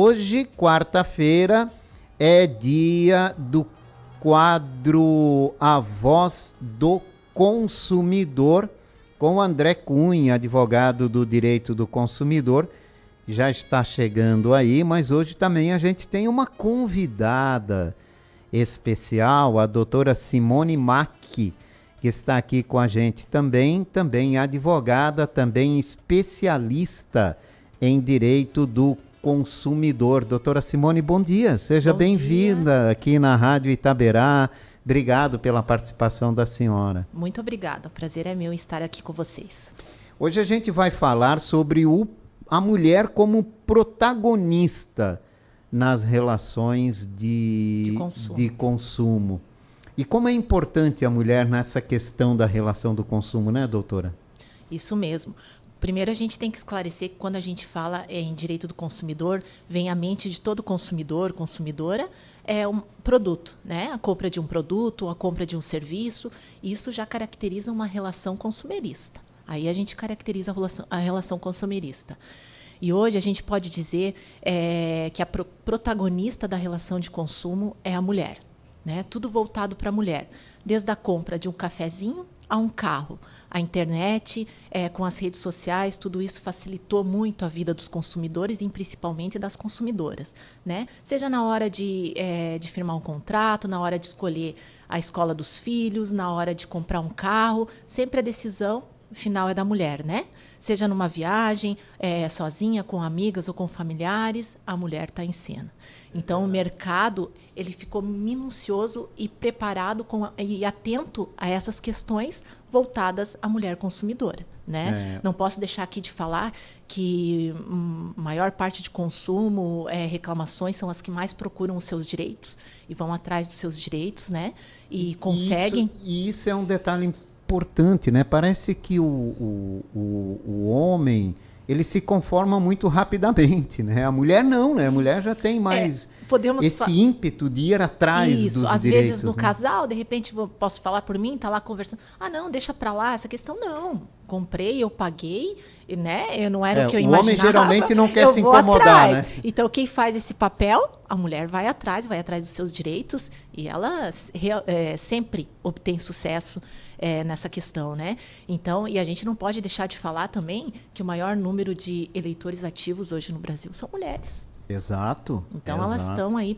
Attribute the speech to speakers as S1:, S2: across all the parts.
S1: Hoje, quarta-feira, é dia do quadro A Voz do Consumidor, com André Cunha, advogado do direito do consumidor. Já está chegando aí, mas hoje também a gente tem uma convidada especial, a doutora Simone Macchi, que está aqui com a gente também advogada, também especialista em direito do consumidor. Doutora Simone, bom dia, seja bem-vinda aqui na Rádio Itaberá. Obrigado pela participação da senhora.
S2: Muito obrigada, o prazer é meu estar aqui com vocês.
S1: Hoje a gente vai falar sobre a mulher como protagonista nas relações de consumo. E como é importante a mulher nessa questão da relação do consumo, né, doutora?
S2: Isso mesmo. Primeiro, a gente tem que esclarecer que quando a gente fala em direito do consumidor, vem à mente de todo consumidor, consumidora, é um produto, né? A compra de um produto, a compra de um serviço, isso já caracteriza uma relação consumerista. Aí a gente caracteriza a relação consumerista. E hoje a gente pode dizer que a protagonista da relação de consumo é a mulher, né? Tudo voltado para a mulher, desde a compra de um cafezinho a um carro. A internet, com as redes sociais, tudo isso facilitou muito a vida dos consumidores e principalmente das consumidoras, né? Seja na hora de firmar um contrato, na hora de escolher a escola dos filhos, na hora de comprar um carro, sempre a decisão final é da mulher, né? Seja numa viagem, sozinha, com amigas ou com familiares, a mulher está em cena. Então, o mercado ele ficou minucioso e preparado e atento a essas questões voltadas à mulher consumidora, né? Não posso deixar aqui de falar que maior parte de consumo, reclamações são as que mais procuram os seus direitos e vão atrás dos seus direitos, né? E conseguem.
S1: Isso é um detalhe importante, né? Parece que o homem ele se conforma muito rapidamente, né? A mulher não, né? A mulher já tem mais esse ímpeto de ir atrás dos direitos.
S2: Às vezes no casal, de repente, posso falar por mim, tá lá conversando. Ah, não, deixa pra lá, essa questão não. Comprei, eu paguei, né? Eu não era o que eu imaginava.
S1: O homem geralmente não quer se incomodar, né?
S2: Então, quem faz esse papel, a mulher vai atrás dos seus direitos e ela sempre obtém sucesso nessa questão, né? Então, e a gente não pode deixar de falar também que o maior número de eleitores ativos hoje no Brasil são mulheres.
S1: Exato.
S2: Então, elas estão aí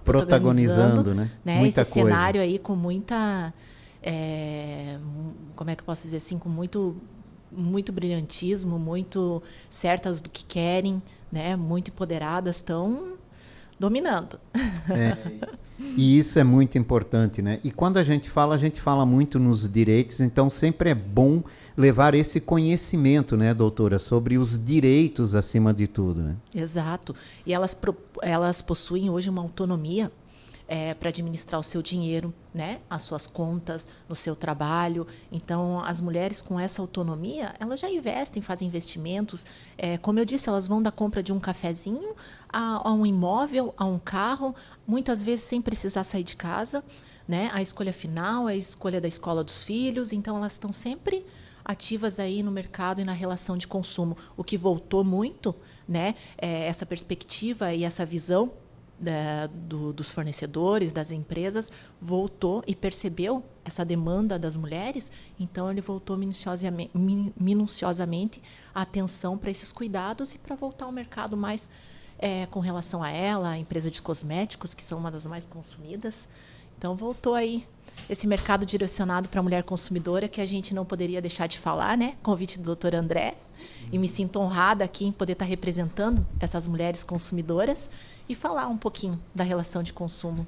S1: protagonizando, né?
S2: Muita esse cenário aí com muita... como é que eu posso dizer assim? Com muito brilhantismo, muito certas do que querem, né? Muito empoderadas, estão dominando.
S1: E isso é muito importante, né? E quando a gente fala muito nos direitos, então sempre é bom levar esse conhecimento, né, doutora, sobre os direitos acima de tudo, né?
S2: Exato. E elas possuem hoje uma autonomia para administrar o seu dinheiro, né, as suas contas, no seu trabalho. Então, as mulheres com essa autonomia, elas já investem, fazem investimentos. Como eu disse, elas vão da compra de um cafezinho a um imóvel, a um carro, muitas vezes sem precisar sair de casa, né? A escolha final é a escolha da escola dos filhos. Então, elas estão sempre ativas aí no mercado e na relação de consumo. O que voltou muito, né, essa perspectiva e essa visão dos fornecedores, das empresas, voltou e percebeu essa demanda das mulheres, então ele voltou minuciosamente a atenção para esses cuidados e para voltar ao mercado mais com relação a ela, a empresa de cosméticos, que são uma das mais consumidas. Então voltou aí esse mercado direcionado para a mulher consumidora, que a gente não poderia deixar de falar, né? Convite do Dr. André. E me sinto honrada aqui em poder estar representando essas mulheres consumidoras e falar um pouquinho da relação de consumo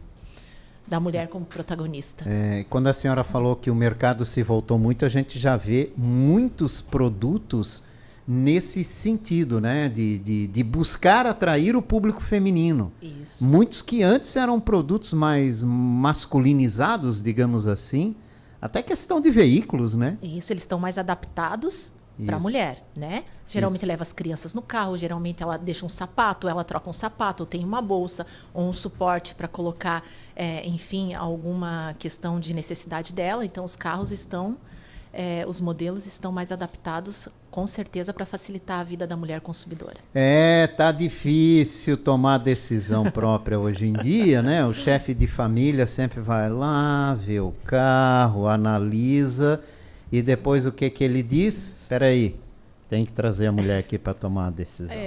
S2: da mulher como protagonista.
S1: Quando a senhora falou que o mercado se voltou muito, a gente já vê muitos produtos nesse sentido, né? De buscar atrair o público feminino.
S2: Isso.
S1: Muitos que antes eram produtos mais masculinizados, digamos assim, até questão de veículos, né?
S2: Isso, eles estão mais adaptados para a mulher, né? Geralmente leva as crianças no carro, geralmente ela deixa um sapato, ela troca um sapato, tem uma bolsa ou um suporte para colocar, enfim, alguma questão de necessidade dela. Então, os carros estão os modelos estão mais adaptados, com certeza, para facilitar a vida da mulher consumidora.
S1: Tá difícil tomar decisão própria hoje em dia, né? O chefe de família sempre vai lá, vê o carro, analisa e depois o que ele diz? Espera aí, tem que trazer a mulher aqui para tomar a decisão.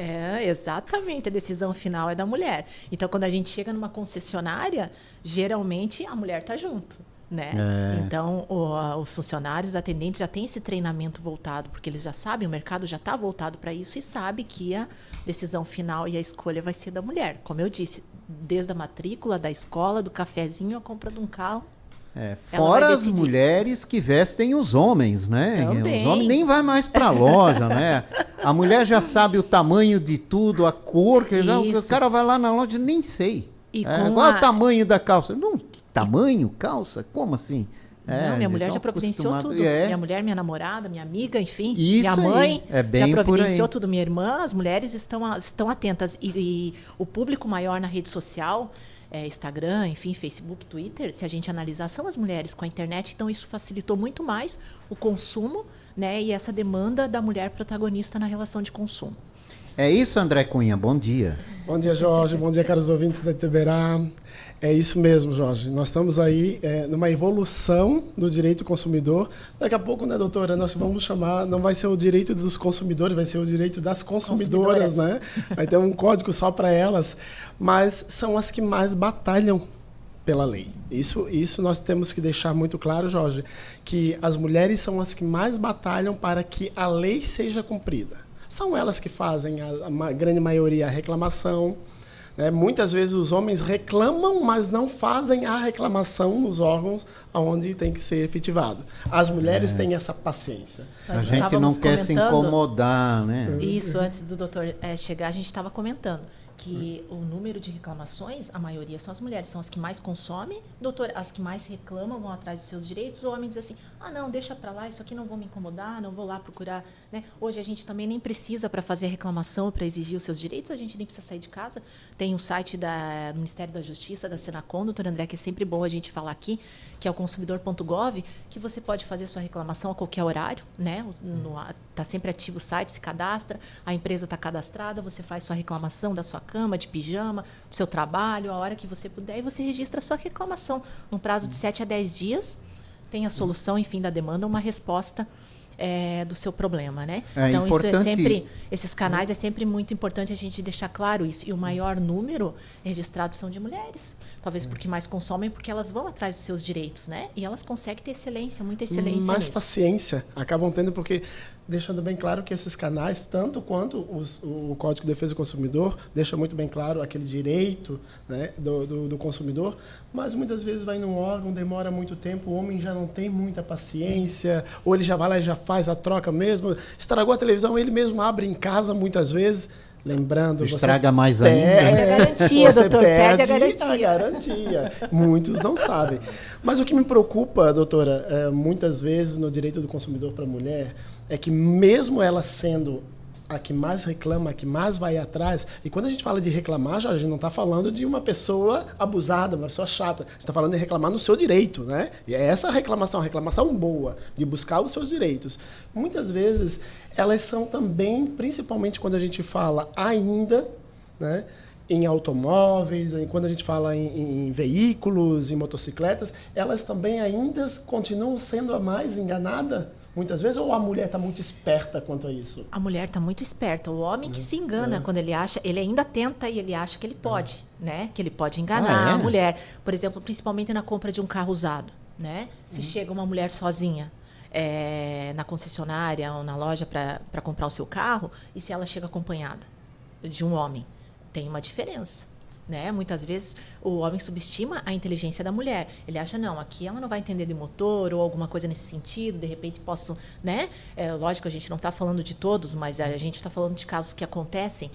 S2: Exatamente, a decisão final é da mulher. Então, quando a gente chega numa concessionária, geralmente a mulher está junto. Né? Então, os funcionários, os atendentes já têm esse treinamento voltado, porque eles já sabem, o mercado já está voltado para isso e sabe que a decisão final e a escolha vai ser da mulher. Como eu disse, desde a matrícula, da escola, do cafezinho, a compra de um carro.
S1: Fora as mulheres que vestem os homens, né?
S2: Também.
S1: Os homens nem vai mais para a loja, né? A mulher já sabe o tamanho de tudo, a cor, o cara vai lá na loja, nem sei. Qual é o tamanho da calça? Não, tamanho, calça? Como assim?
S2: Não, minha mulher já providenciou tudo. Minha mulher, minha namorada, minha amiga, enfim, minha mãe
S1: já
S2: providenciou tudo. Minha irmã, as mulheres estão atentas. E o público maior na rede social, Instagram, enfim, Facebook, Twitter, se a gente analisar, são as mulheres com a internet. Então, isso facilitou muito mais o consumo, né, e essa demanda da mulher protagonista na relação de consumo.
S1: É isso, André Cunha. Bom dia.
S3: Bom dia, Jorge. Bom dia, caros ouvintes da Itaberá. É isso mesmo, Jorge. Nós estamos aí numa evolução do direito do consumidor. Daqui a pouco, né, doutora, nós vamos chamar, não vai ser o direito dos consumidores, vai ser o direito das consumidoras, né? Vai ter um código só para elas, mas são as que mais batalham pela lei. Isso nós temos que deixar muito claro, Jorge, que as mulheres são as que mais batalham para que a lei seja cumprida. São elas que fazem, a grande maioria, a reclamação. Né? Muitas vezes os homens reclamam, mas não fazem a reclamação nos órgãos onde tem que ser efetivado. As mulheres têm essa paciência.
S1: A gente não quer se incomodar, né?
S2: Isso, antes do doutor chegar, a gente estava comentando que o número de reclamações, a maioria são as mulheres, são as que mais consomem, doutor, as que mais reclamam, vão atrás dos seus direitos. O homem diz assim, não, deixa para lá, isso aqui não vou me incomodar, não vou lá procurar, né? Hoje a gente também nem precisa, para fazer reclamação, para exigir os seus direitos, a gente nem precisa sair de casa. Tem um site do Ministério da Justiça, da Senacom, doutor André, que é sempre bom a gente falar aqui, que é o consumidor.gov, que você pode fazer sua reclamação a qualquer horário, né? Está sempre ativo o site, se cadastra, a empresa está cadastrada, você faz sua reclamação da sua cama, de pijama, do seu trabalho, a hora que você puder, e você registra a sua reclamação. Num prazo de 7 a 10 dias, tem a solução, enfim, da demanda, uma resposta do seu problema, né? Então, isso é sempre, esses canais é sempre muito importante a gente deixar claro isso. E o maior número registrados são de mulheres. Talvez porque mais consomem, porque elas vão atrás dos seus direitos, né? E elas conseguem ter excelência, muita excelência
S3: mais
S2: nisso.
S3: Paciência, acabam tendo, porque deixando bem claro que esses canais, tanto quanto o Código de Defesa do Consumidor, deixa muito bem claro aquele direito, né, do consumidor, mas muitas vezes vai num órgão, demora muito tempo, o homem já não tem muita paciência, ou ele já vai lá e já faz a troca mesmo, estragou a televisão, ele mesmo abre em casa muitas vezes. Lembrando,
S1: estraga mais ainda.
S2: Perde a garantia, doutor. Perde a
S3: garantia. Muitos não sabem. Mas o que me preocupa, doutora, muitas vezes no direito do consumidor para a mulher, é que mesmo ela sendo a que mais reclama, a que mais vai atrás, e quando a gente fala de reclamar, já a gente não está falando de uma pessoa abusada, uma pessoa chata, a gente está falando de reclamar no seu direito, né? E é essa a reclamação boa, de buscar os seus direitos. Muitas vezes, elas são também, principalmente quando a gente fala ainda, né, em automóveis, quando a gente fala em veículos, em motocicletas, elas também ainda continuam sendo a mais enganada, muitas vezes, ou a mulher está muito esperta quanto a isso?
S2: A mulher está muito esperta. O homem que se engana quando ele acha, ele ainda tenta e ele acha que ele pode, né? Que ele pode enganar a mulher. Por exemplo, principalmente na compra de um carro usado, né? Se chega uma mulher sozinha na concessionária ou na loja para comprar o seu carro, e se ela chega acompanhada de um homem, tem uma diferença. Né? Muitas vezes o homem subestima a inteligência da mulher. Ele acha, não, aqui ela não vai entender de motor ou alguma coisa nesse sentido, de repente posso, né? Lógico, a gente não está falando de todos, mas a gente está falando de casos que acontecem.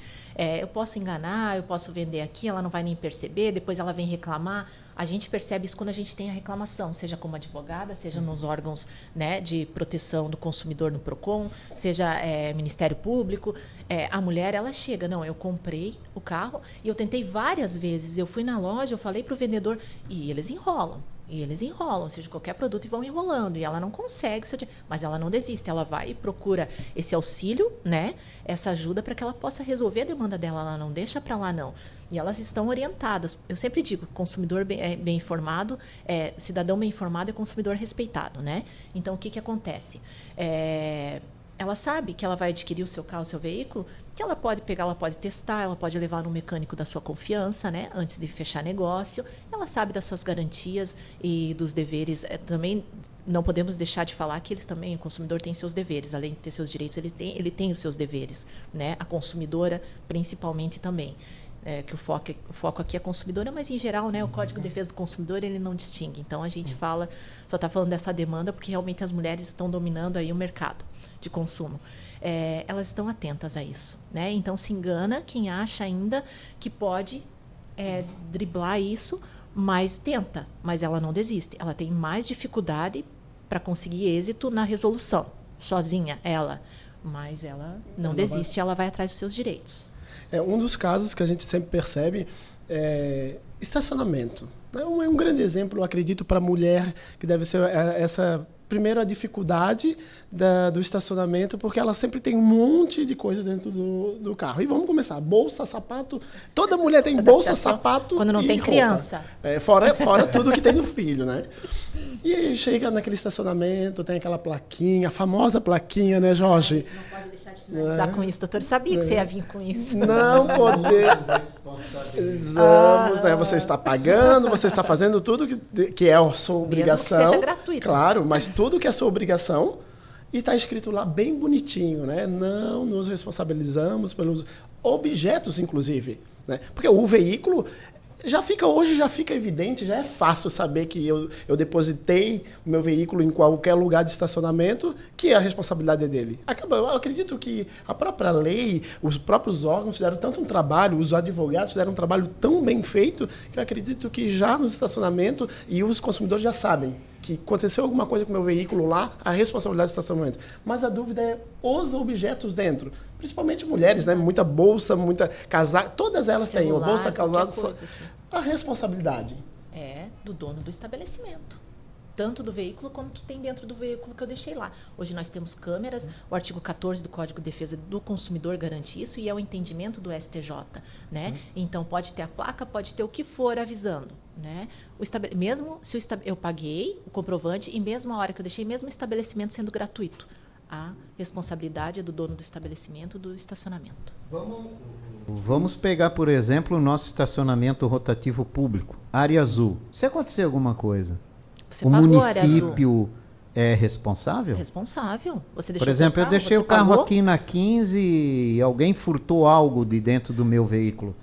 S2: Eu posso enganar, eu posso vender aqui, ela não vai nem perceber, depois ela vem reclamar. A gente percebe isso quando a gente tem a reclamação, seja como advogada, seja nos órgãos, né, de proteção do consumidor no PROCON, seja Ministério Público. A mulher, ela chega, não, eu comprei o carro e eu tentei várias vezes, eu fui na loja, eu falei para o vendedor, e eles enrolam. E eles enrolam, ou seja, qualquer produto e vão enrolando. E ela não consegue, mas ela não desiste. Ela vai e procura esse auxílio, né? Essa ajuda para que ela possa resolver a demanda dela. Ela não deixa para lá, não. E elas estão orientadas. Eu sempre digo, consumidor bem informado, cidadão bem informado é consumidor respeitado, né? Então, o que acontece? Ela sabe que ela vai adquirir o seu carro, o seu veículo, que ela pode pegar, ela pode testar, ela pode levar no mecânico da sua confiança, né, antes de fechar negócio. Ela sabe das suas garantias e dos deveres. Também não podemos deixar de falar que eles também, o consumidor tem seus deveres, além de ter seus direitos, ele tem os seus deveres, né? A consumidora principalmente também. Que o foco aqui é a consumidora, mas em geral, né, o Código de Defesa do Consumidor ele não distingue. Então a gente só está falando dessa demanda porque realmente as mulheres estão dominando aí o mercado de consumo. Elas estão atentas a isso, né? Então se engana quem acha ainda que pode driblar isso, mas tenta, mas ela não desiste. Ela tem mais dificuldade para conseguir êxito na resolução, sozinha mas ela não desiste, ela vai atrás dos seus direitos.
S3: Um dos casos que a gente sempre percebe é estacionamento. É um grande exemplo, eu acredito, para a mulher, que deve ser essa primeira dificuldade do estacionamento, porque ela sempre tem um monte de coisa dentro do carro. E vamos começar. Bolsa, sapato. Toda mulher tem bolsa, sapato
S2: quando não tem
S3: roupa.
S2: Criança.
S3: Fora tudo que tem no filho, né? E aí chega naquele estacionamento, tem aquela plaquinha, a famosa plaquinha, né, Jorge?
S2: Não pode deixar de finalizar com isso, doutor. Sabia que você ia vir com isso.
S3: Não podemos, né? Você está pagando, você está fazendo tudo que é a sua obrigação.
S2: Mesmo que seja gratuito.
S3: Claro, mas tudo que é sua obrigação. E está escrito lá bem bonitinho, né? Não nos responsabilizamos pelos objetos, inclusive, né? Porque o veículo hoje já fica evidente, já é fácil saber que eu depositei o meu veículo em qualquer lugar de estacionamento, que a responsabilidade é dele. Eu acredito que a própria lei, os próprios órgãos fizeram tanto um trabalho, os advogados fizeram um trabalho tão bem feito, que eu acredito que já no estacionamento, e os consumidores já sabem que aconteceu alguma coisa com o meu veículo lá, a responsabilidade do estacionamento. Mas a dúvida é os objetos dentro. Principalmente mulheres, né? Muita bolsa, muita casaco, todas elas têm. Bolsa, casaco, a responsabilidade
S2: é do dono do estabelecimento. Tanto do veículo como que tem dentro do veículo que eu deixei lá. Hoje nós temos câmeras, o artigo 14 do Código de Defesa do Consumidor garante isso e é o entendimento do STJ, né? Então pode ter a placa, pode ter o que for avisando, né? Mesmo se eu paguei o comprovante e mesmo a hora que eu deixei, mesmo o estabelecimento sendo gratuito, a responsabilidade é do dono do estabelecimento, do estacionamento.
S1: Vamos pegar, por exemplo, o nosso estacionamento rotativo público, área azul. Se acontecer alguma coisa, o município é responsável?
S2: Responsável. Você deixou
S1: por exemplo, eu deixei o carro
S2: pagou?
S1: aqui na 15 e alguém furtou algo de dentro do meu veículo.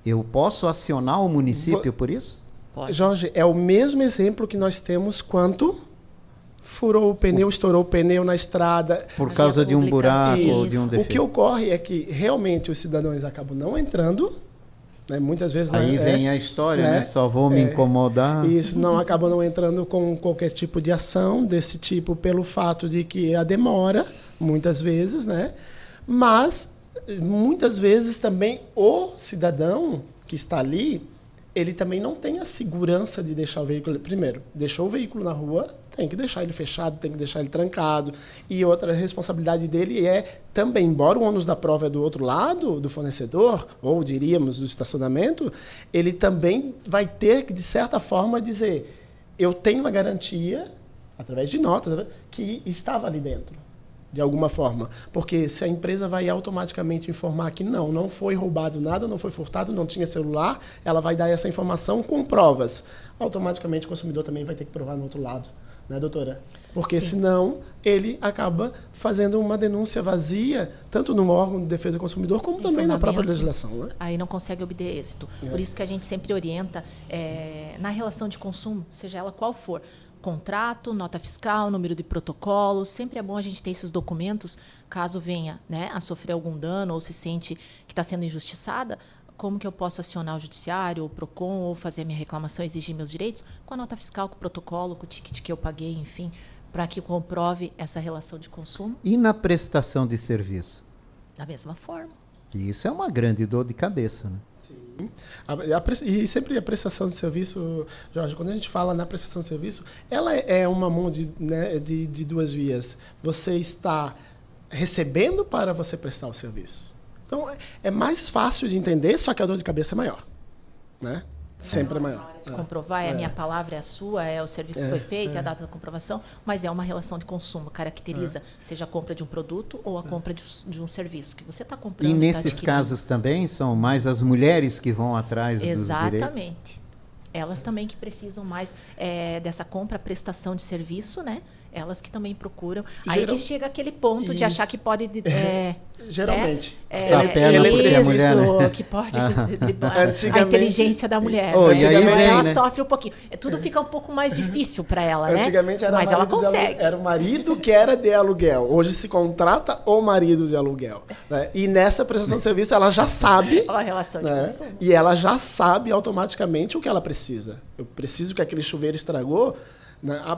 S1: Eu posso acionar o município por isso?
S2: Pode.
S3: Jorge, é o mesmo exemplo que nós temos quando furou o pneu, estourou o pneu na estrada.
S1: Por causa de um buraco ou de um
S3: O
S1: defeito.
S3: que ocorre é que realmente os cidadãos acabam não entrando, né? Muitas vezes...
S1: Aí vem a história, né? Só vou me incomodar.
S3: Isso, acabam não entrando com qualquer tipo de ação desse tipo pelo fato de que a demora, muitas vezes, né? Mas, muitas vezes também o cidadão que está ali, ele também não tem a segurança de deixar o veículo... Primeiro, deixou o veículo na rua, tem que deixar ele fechado, tem que deixar ele trancado. E outra responsabilidade dele é também, embora o ônus da prova é do outro lado, do fornecedor, ou diríamos do estacionamento, ele também vai ter que, de certa forma, dizer: eu tenho uma garantia, através de notas, que estava ali dentro, de alguma forma. Porque se a empresa vai automaticamente informar que não foi roubado nada, não foi furtado, não tinha celular, ela vai dar essa informação com provas. Automaticamente o consumidor também vai ter que provar no outro lado. Né, doutora? Porque
S2: Sim.
S3: senão ele acaba fazendo uma denúncia vazia, tanto no órgão de defesa do consumidor, como também na própria legislação. Né?
S2: Aí não consegue obter êxito. Por isso que a gente sempre orienta na relação de consumo, seja ela qual for, contrato, nota fiscal, número de protocolo, sempre é bom a gente ter esses documentos, caso venha, né, a sofrer algum dano ou se sente que está sendo injustiçada. Como que eu posso acionar o judiciário, o PROCON, ou fazer a minha reclamação, exigir meus direitos? Com a nota fiscal, com o protocolo, com o ticket que eu paguei, enfim, para que comprove essa relação de consumo.
S1: E na prestação de serviço?
S2: Da mesma forma.
S1: Isso é uma grande dor de cabeça, né?
S3: Sim. E sempre a prestação de serviço, Jorge, quando a gente fala na prestação de serviço, ela é uma mão de duas vias. Você está recebendo para você prestar o serviço. Então, é mais fácil de entender, só que a dor de cabeça é maior. Né? Sempre é maior.
S2: Comprovar, é a minha palavra, é a sua, é o serviço que foi feito, é a data da comprovação, mas é uma relação de consumo, caracteriza, seja a compra de um produto ou a compra de um serviço que você está comprando.
S1: E nesses casos também são mais as mulheres que vão atrás dos direitos?
S2: Exatamente. Elas também que precisam mais dessa compra, prestação de serviço, né? Elas que também procuram. Aí que chega aquele ponto de achar que pode...
S3: geralmente.
S1: Porque a mulher, né?
S2: Que pode driblar a inteligência da mulher.
S1: E aí vem,
S2: ela
S1: né?
S2: sofre um pouquinho. Tudo fica um pouco mais difícil para ela, né?
S3: Antigamente era
S2: mas ela consegue.
S3: Era o marido que era de aluguel. Hoje se contrata o marido de aluguel. Né? E nessa prestação de serviço ela já sabe...
S2: A relação de consumo.
S3: E ela já sabe automaticamente o que ela precisa. Eu preciso que aquele chuveiro estragou...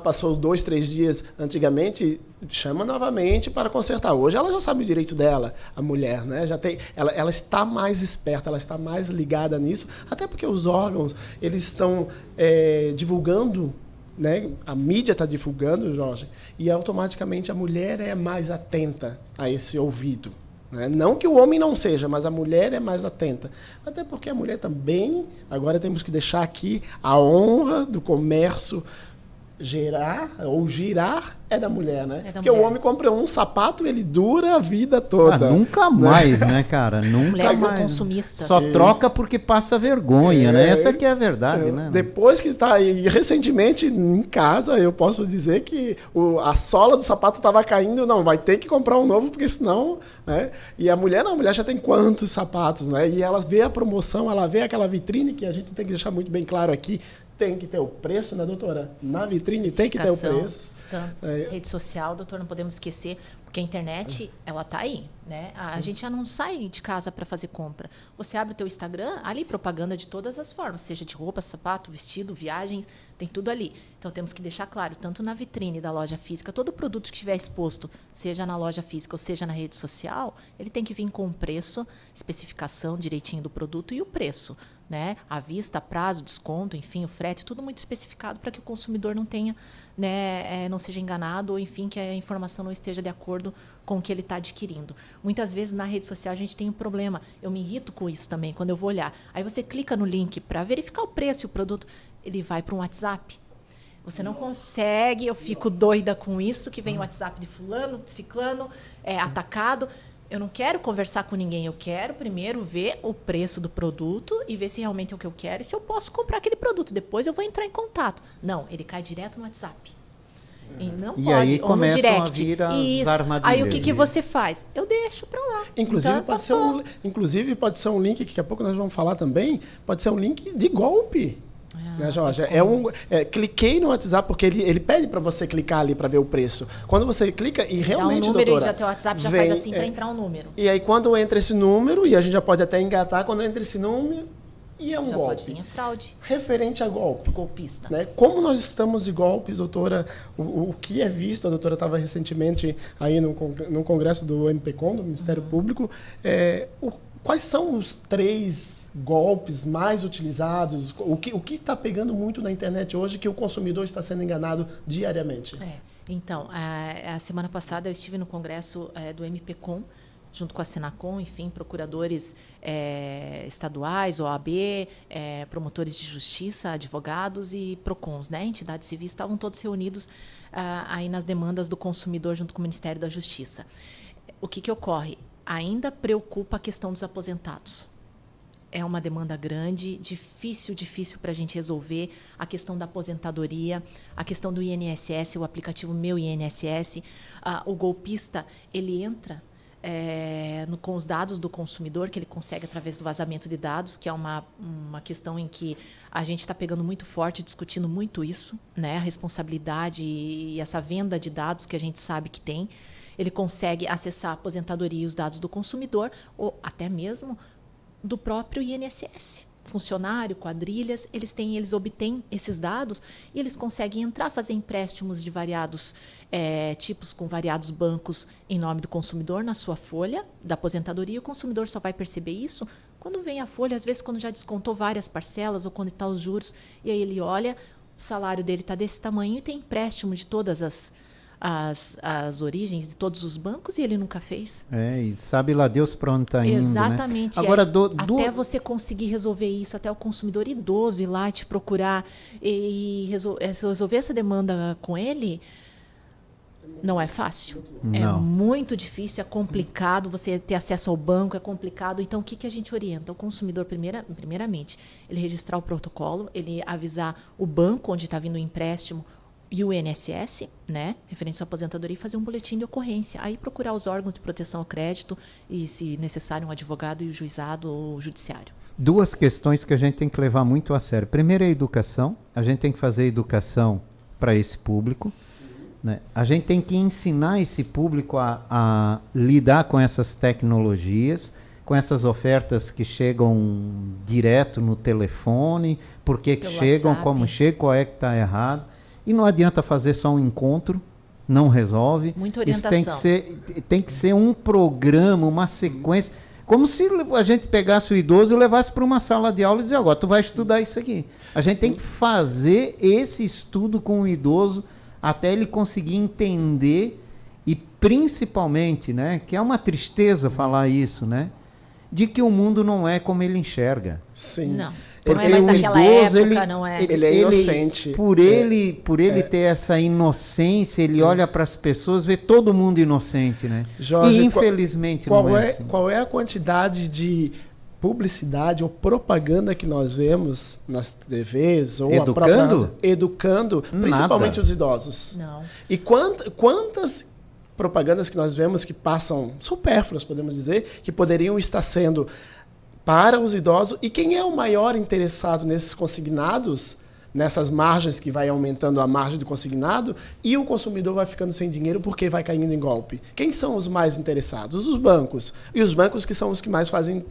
S3: passou 2, 3 dias antigamente, chama novamente para consertar. Hoje ela já sabe o direito dela, a mulher, né? Ela está mais esperta, ela está mais ligada nisso, até porque os órgãos eles estão divulgando, né? A mídia está divulgando, Jorge, e automaticamente a mulher é mais atenta a esse ouvido. Né? Não que o homem não seja, mas a mulher é mais atenta. Até porque a mulher também, agora temos que deixar aqui a honra do comércio girar é da mulher, né? Porque o homem compra um sapato, ele dura a vida toda.
S1: Nunca mais, né, cara? Nunca
S2: As mulheres
S1: mais.
S2: são consumistas.
S1: Só troca porque passa vergonha, né? Essa que é a verdade, né?
S3: Depois que está aí, recentemente em casa, eu posso dizer que a sola do sapato estava caindo, não, vai ter que comprar um novo, porque senão... Né? E a mulher já tem quantos sapatos, né? E ela vê a promoção, ela vê aquela vitrine, que a gente tem que deixar muito bem claro aqui, tem que ter o preço, né, doutora? Na vitrine tem que ter o preço.
S2: Rede social, doutor, não podemos esquecer, porque a internet, ela tá aí, né? A gente já não sai de casa para fazer compra. Você abre o teu Instagram, ali propaganda de todas as formas, seja de roupa, sapato, vestido, viagens, tem tudo ali. Então temos que deixar claro, tanto na vitrine da loja física, todo produto que estiver exposto, seja na loja física ou seja na rede social, ele tem que vir com o preço, especificação direitinho do produto e o preço, né? À vista, prazo, desconto, enfim, o frete, tudo muito especificado para que o consumidor não tenha, né, não seja enganado ou, enfim, que a informação não esteja de acordo com o que ele está adquirindo. Muitas vezes na rede social a gente tem um problema, eu me irrito com isso também, quando eu vou olhar. Aí você clica no link para verificar o preço e o produto, ele vai para um WhatsApp. Você não consegue, eu fico doida com isso, que vem o WhatsApp de fulano, de ciclano, atacado. Eu não quero conversar com ninguém, eu quero primeiro ver o preço do produto e ver se realmente é o que eu quero e se eu posso comprar aquele produto. Depois eu vou entrar em contato. Não, ele cai direto no WhatsApp. E não
S1: e
S2: pode,
S1: aí
S2: ou no direct.
S1: começam a vir as armadilhas.
S2: Aí o que você faz? Eu deixo para lá.
S3: Inclusive, pode ser um link, que daqui a pouco nós vamos falar também, pode ser um link de golpe. Né, Jorge? Cliquei no WhatsApp, porque ele pede para você clicar ali para ver o preço. Quando você clica, e realmente,
S2: dá um número,
S3: doutora...
S2: E já teu WhatsApp já faz assim para entrar um número.
S3: E aí, quando entra esse número, e a gente já pode até engatar, quando entra esse número, e é um
S2: já
S3: golpe.
S2: Pode vir a fraude.
S3: Referente a golpe.
S2: Golpista.
S3: Né? Como nós estamos de golpes, doutora, o que é visto, a doutora estava recentemente aí no congresso do MPCOM, do Ministério Público, quais são os 3 golpes mais utilizados, o que está pegando muito na internet hoje que o consumidor está sendo enganado diariamente?
S2: Então, a semana passada eu estive no congresso do MPCOM, junto com a Senacom, enfim, procuradores estaduais, OAB, promotores de justiça, advogados e PROCONs, né? Entidades civis, estavam todos reunidos aí nas demandas do consumidor junto com o Ministério da Justiça. O que ocorre? Ainda preocupa a questão dos aposentados. É uma demanda grande, difícil para a gente resolver a questão da aposentadoria, a questão do INSS, o aplicativo Meu INSS. O golpista, ele entra com os dados do consumidor, que ele consegue através do vazamento de dados, que é uma questão em que a gente está pegando muito forte, discutindo muito isso, né? A responsabilidade e essa venda de dados que a gente sabe que tem. Ele consegue acessar a aposentadoria e os dados do consumidor, ou até mesmo do próprio INSS. Funcionário, quadrilhas, eles obtêm esses dados e eles conseguem entrar, fazer empréstimos de variados tipos com variados bancos em nome do consumidor na sua folha da aposentadoria. O consumidor só vai perceber isso Quando vem a folha, às vezes quando já descontou várias parcelas ou quando está os juros, e aí ele olha, o salário dele está desse tamanho e tem empréstimo de todas as origens de todos os bancos e ele nunca fez.
S1: E sabe lá Deus para onde está indo,
S2: Exatamente.
S1: Né? Agora,
S2: até você conseguir resolver isso, até o consumidor idoso ir lá te procurar e resolver essa demanda com ele, não é fácil.
S1: Não.
S2: É muito difícil, é complicado você ter acesso ao banco, é complicado. Então, o que a gente orienta? O consumidor, primeiramente, ele registrar o protocolo, ele avisar o banco onde está vindo o empréstimo e o INSS, né, referente à aposentadoria, e fazer um boletim de ocorrência. Aí procurar os órgãos de proteção ao crédito e, se necessário, um advogado e o juizado ou o judiciário. 2
S1: questões que a gente tem que levar muito a sério. Primeiro é a educação. A gente tem que fazer educação para esse público. Né? A gente tem que ensinar esse público a lidar com essas tecnologias, com essas ofertas que chegam direto no telefone, por que chegam, WhatsApp. Como chegam, qual é que está errado. E não adianta fazer só um encontro, não resolve.
S2: Muita orientação.
S1: Isso tem que ser um programa, uma sequência. Como se a gente pegasse o idoso e levasse para uma sala de aula e dizer, agora tu vai estudar isso aqui. A gente tem que fazer esse estudo com o idoso até ele conseguir entender e principalmente, né, que é uma tristeza falar isso, né, de que o mundo não é como ele enxerga.
S3: Sim.
S2: Não.
S1: Porque
S2: não é mais
S1: o
S2: naquela
S1: idoso,
S2: época, não é.
S3: Ele é inocente.
S1: Por ele ter essa inocência, ele olha para as pessoas, vê todo mundo inocente, né?
S3: Jorge,
S1: e infelizmente não é assim.
S3: Qual é a quantidade de publicidade ou propaganda que nós vemos nas TVs ou educando principalmente os idosos?
S2: Não.
S3: E quantas propagandas que nós vemos que passam supérfluas, podemos dizer, que poderiam estar sendo para os idosos, e quem é o maior interessado nesses consignados, nessas margens que vai aumentando a margem do consignado, e o consumidor vai ficando sem dinheiro porque vai caindo em golpe? Quem são os mais interessados? Os bancos. E os bancos que são os que mais fazem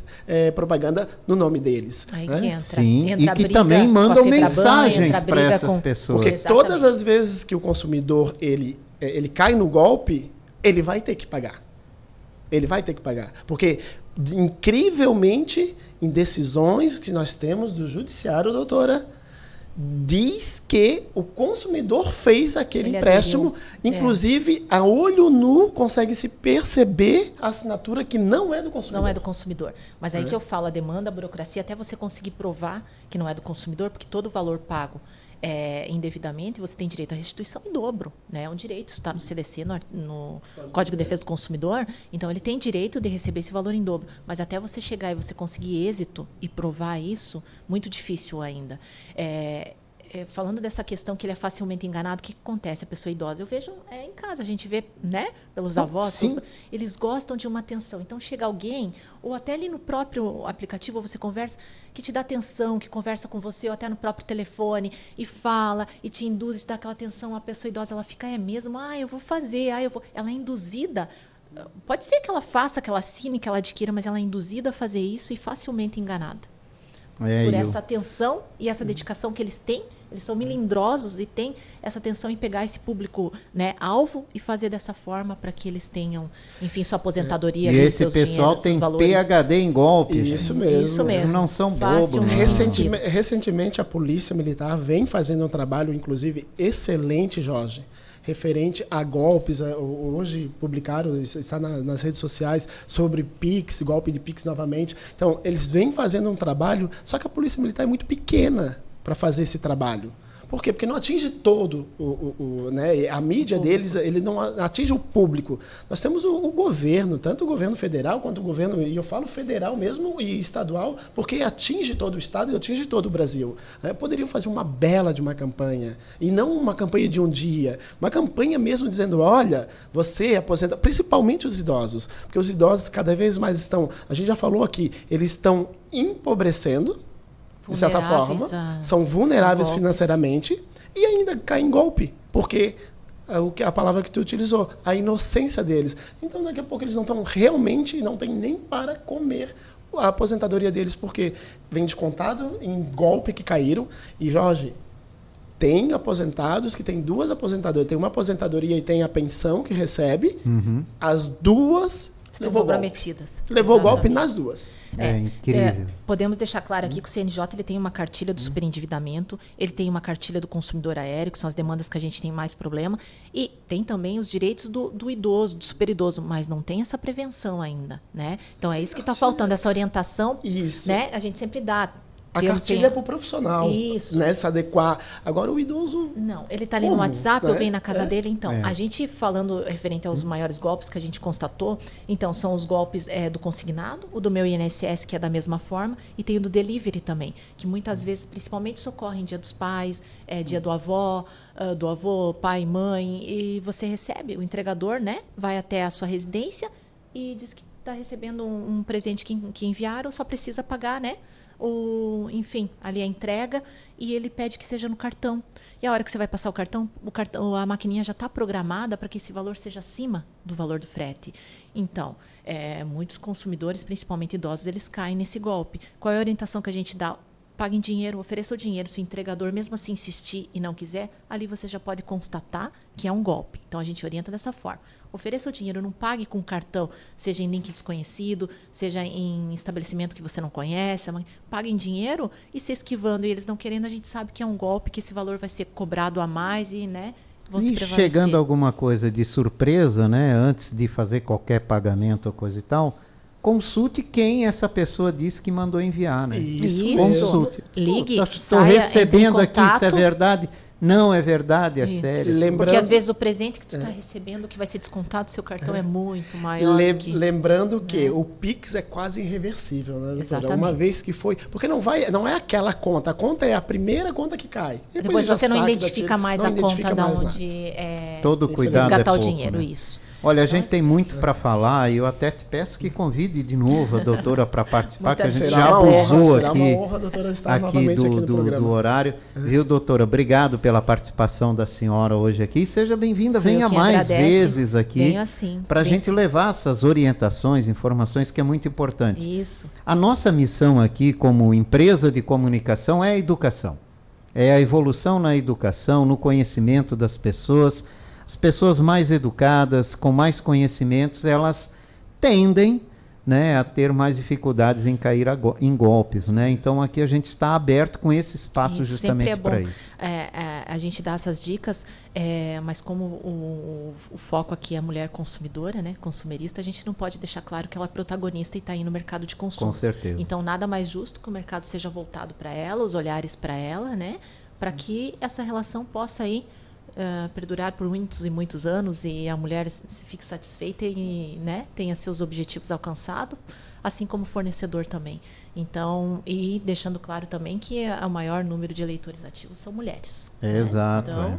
S3: propaganda no nome deles.
S2: Aí
S3: né?
S2: que entra.
S1: Sim,
S2: entra
S1: e que também mandam mensagens para essas pessoas.
S3: Porque
S2: Exatamente.
S3: todas as vezes que o consumidor ele cai no golpe, ele vai ter que pagar. Ele vai ter que pagar. Porque, incrivelmente, em decisões que nós temos do judiciário, doutora, diz que o consumidor fez aquele empréstimo, inclusive a olho nu consegue se perceber a assinatura que não é do consumidor.
S2: Não é do consumidor. Mas aí que eu falo, a demanda, a burocracia, até você conseguir provar que não é do consumidor, porque todo o valor pago indevidamente, você tem direito à restituição em dobro. Né? É um direito, está no CDC, no Código de Defesa do Consumidor, então ele tem direito de receber esse valor em dobro. Mas até você chegar e você conseguir êxito e provar isso, muito difícil ainda. Falando dessa questão que ele é facilmente enganado, o que acontece? A pessoa idosa, eu vejo em casa, a gente vê, né, pelos avós, eles gostam de uma atenção. Então chega alguém, ou até ali no próprio aplicativo você conversa, que te dá atenção, que conversa com você, ou até no próprio telefone, e fala, e te induz, te dá aquela atenção. A pessoa idosa, ela fica, mesmo, eu vou fazer, Ela é induzida. Pode ser que ela faça, que ela assine, que ela adquira, mas ela é induzida a fazer isso e facilmente enganada. Por essa atenção e essa dedicação que eles têm, eles são melindrosos e têm essa atenção em pegar esse público, né, alvo e fazer dessa forma para que eles tenham, enfim, sua aposentadoria.
S1: E esse pessoal tem PhD em golpe.
S3: Isso mesmo.
S2: Isso mesmo.
S1: Eles não são bobos.
S3: Recentemente a Polícia Militar vem fazendo um trabalho, inclusive, excelente, Jorge, referente a golpes. Hoje publicaram, está nas redes sociais, sobre Pix, golpe de Pix novamente. Então, eles vêm fazendo um trabalho, só que a Polícia Militar é muito pequena para fazer esse trabalho. Por quê? Porque não atinge todo né? A mídia deles, ele não atinge o público. Nós temos o governo, tanto o governo federal quanto o governo, e eu falo federal mesmo e estadual, porque atinge todo o estado e atinge todo o Brasil. Poderiam fazer uma bela de uma campanha, e não uma campanha de um dia, uma campanha mesmo dizendo, olha, você aposenta, principalmente os idosos, porque os idosos cada vez mais estão, a gente já falou aqui, eles estão empobrecendo, de certa forma, são vulneráveis financeiramente e ainda caem em golpe, porque a palavra que tu utilizou, a inocência deles. Então, daqui a pouco eles não estão realmente, não tem nem para comer a aposentadoria deles, porque vem descontado em golpe que caíram. E, Jorge, tem aposentados que têm 2 aposentadorias. Tem uma aposentadoria e tem a pensão que recebe. As duas
S2: estão
S3: Levou golpe.
S2: comprometidas.
S3: Levou
S2: Exatamente.
S3: golpe nas duas.
S1: É incrível.
S2: Podemos deixar claro aqui que o CNJ ele tem uma cartilha do superendividamento, ele tem uma cartilha do consumidor aéreo, que são as demandas que a gente tem mais problema, e tem também os direitos do idoso, do superidoso, mas não tem essa prevenção ainda, né? Então é isso que está faltando, essa orientação,
S3: Isso.
S2: né? A gente sempre dá.
S3: A cartilha é para o profissional,
S2: Isso.
S3: né, se adequar. Agora o idoso...
S2: Não, ele está ali
S3: Como,
S2: no WhatsApp,
S3: né?
S2: eu venho na casa
S3: É.
S2: dele, então. A gente falando referente aos maiores golpes que a gente constatou, então são os golpes do consignado, o do meu INSS, que é da mesma forma, e tem o do delivery também, que muitas vezes, principalmente, socorre em dia dos pais, dia do avô, pai, mãe, e você recebe, o entregador, né, vai até a sua residência e diz que está recebendo um presente que enviaram, só precisa pagar, né? Enfim, ali a entrega, e ele pede que seja no cartão. E a hora que você vai passar o cartão, a maquininha já está programada para que esse valor seja acima do valor do frete. Então, muitos consumidores, principalmente idosos, eles caem nesse golpe. Qual é a orientação que a gente dá? Pague em dinheiro, ofereça o dinheiro. Se o entregador mesmo assim insistir e não quiser, ali você já pode constatar que é um golpe. Então a gente orienta dessa forma. Ofereça o dinheiro, não pague com cartão, seja em link desconhecido, seja em estabelecimento que você não conhece. Pague em dinheiro e se esquivando e eles não querendo, a gente sabe que é um golpe, que esse valor vai ser cobrado a mais e, né, vão se prevalecer.
S1: Chegando alguma coisa de surpresa, né, antes de fazer qualquer pagamento ou coisa e tal, consulte quem essa pessoa disse que mandou enviar, né?
S3: Isso.
S1: Consulte.
S2: Ligue,
S1: Estou
S2: saia,
S1: recebendo
S2: entre em
S1: aqui, isso é
S2: contato.
S1: verdade? Não é verdade, é sério.
S3: Lembrando,
S2: Porque às vezes o presente que tu está recebendo, que vai ser descontado do seu cartão, é muito maior.
S3: lembrando que o Pix é quase irreversível, né, doutora?
S2: Exatamente.
S3: Uma vez que foi... Porque não é aquela conta. A conta é a primeira conta que cai.
S2: Depois
S3: já
S2: você não
S3: saca
S2: identifica
S3: daquele-
S2: mais
S3: não
S2: a
S3: identifica
S2: conta da
S3: mais
S2: onde
S3: nada.
S1: Todo cuidado
S2: resgatar
S1: é
S2: o
S1: pouco,
S2: dinheiro,
S1: né?
S2: isso.
S1: Olha, a gente tem muito para falar e eu até te peço que convide de novo a doutora para participar, que a gente
S3: Será
S1: já
S3: uma honra,
S1: abusou
S3: será
S1: aqui,
S3: uma honra, doutora, estar novamente aqui no
S1: do
S3: programa.
S1: horário. Viu, doutora? Obrigado pela participação da senhora hoje aqui. Seja bem-vinda,
S2: Sou eu
S1: venha
S2: quem
S1: mais
S2: agradece.
S1: vezes aqui
S2: Venho assim,
S1: para a
S2: venho
S1: gente
S2: sim.
S1: levar essas orientações, informações que é muito importante.
S2: Isso.
S1: A nossa missão aqui como empresa de comunicação é a educação. É a evolução na educação, no conhecimento das pessoas. As pessoas mais educadas, com mais conhecimentos, elas tendem, né, a ter mais dificuldades em cair em golpes, né? Então aqui a gente está aberto com esse espaço
S2: Isso,
S1: justamente
S2: sempre é
S1: para
S2: bom.
S1: isso.
S2: A gente dá essas dicas, mas como o foco aqui é a mulher consumidora, né, consumerista, a gente não pode deixar claro que ela é protagonista e está aí no mercado de consumo.
S1: Com certeza.
S2: Então, nada mais justo que o mercado seja voltado para ela, os olhares para ela, né, para que essa relação possa aí perdurar por muitos e muitos anos e a mulher se fique satisfeita e, né, tenha seus objetivos alcançados, assim como o fornecedor também. Então, e deixando claro também que o maior número de eleitores ativos são mulheres. né?
S1: Exato.
S2: Então,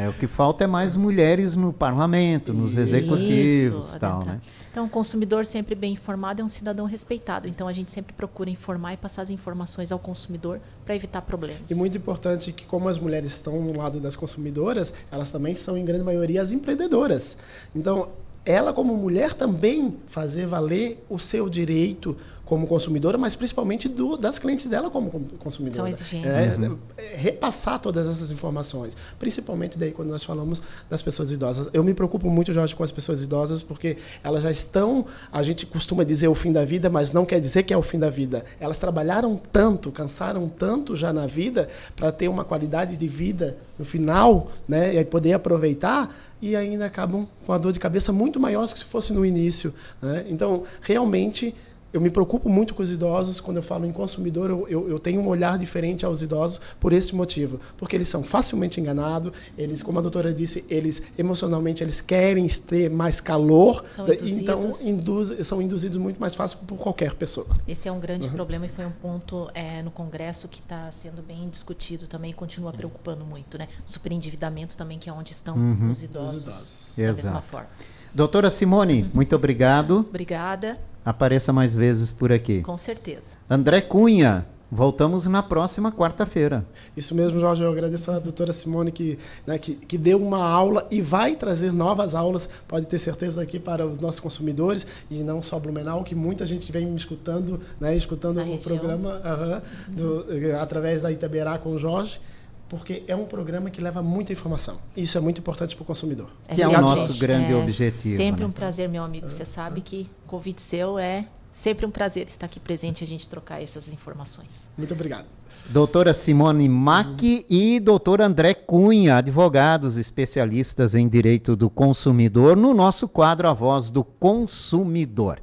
S1: o que falta é mais mulheres no parlamento, nos executivos
S2: isso,
S1: e tal,
S2: adentrar.
S1: né?
S2: Então, o consumidor sempre bem informado é um cidadão respeitado. Então, a gente sempre procura informar e passar as informações ao consumidor para evitar problemas.
S3: E muito importante que, como as mulheres estão no lado das consumidoras, elas também são, em grande maioria, as empreendedoras. Então, ela, como mulher, também fazer valer o seu direito como consumidora, mas principalmente das clientes dela como consumidora.
S2: São exigentes.
S3: Repassar todas essas informações, principalmente daí quando nós falamos das pessoas idosas. Eu me preocupo muito, Jorge, com as pessoas idosas, porque elas já estão, a gente costuma dizer o fim da vida, mas não quer dizer que é o fim da vida. Elas trabalharam tanto, cansaram tanto já na vida para ter uma qualidade de vida no final, né, e poder aproveitar, e ainda acabam com a dor de cabeça muito maior do que se fosse no início, né? Então, realmente, eu me preocupo muito com os idosos. Quando eu falo em consumidor, eu tenho um olhar diferente aos idosos por esse motivo. Porque eles são facilmente enganados, eles, como a doutora disse, eles emocionalmente eles querem ter mais calor,
S2: São
S3: então
S2: induzidos.
S3: são induzidos muito mais fácil por qualquer pessoa.
S2: Esse é um grande problema e foi um ponto no Congresso que está sendo bem discutido também e continua preocupando muito, né? Superendividamento também, que é onde estão os idosos da mesma
S1: Exato.
S2: forma.
S1: Doutora Simone, muito obrigado.
S2: Obrigada,
S1: Apareça mais vezes por aqui.
S2: com certeza.
S1: André Cunha, voltamos na próxima quarta-feira.
S3: Isso mesmo, Jorge. Eu agradeço a doutora Simone que deu uma aula e vai trazer novas aulas, pode ter certeza, aqui para os nossos consumidores, e não só Blumenau, que muita gente vem me escutando, né, escutando
S2: Na
S3: o
S2: região.
S3: programa através da Itaberá com o Jorge, porque é um programa que leva muita informação. Isso é muito importante para o consumidor.
S1: Que é o nosso grande objetivo.
S2: Sempre
S1: né?
S2: um prazer, meu amigo. Você sabe que o convite seu é sempre um prazer estar aqui presente e a gente trocar essas informações.
S3: Muito obrigado.
S1: Doutora Simone Mack e doutor André Cunha, advogados especialistas em direito do consumidor, no nosso quadro A Voz do Consumidor.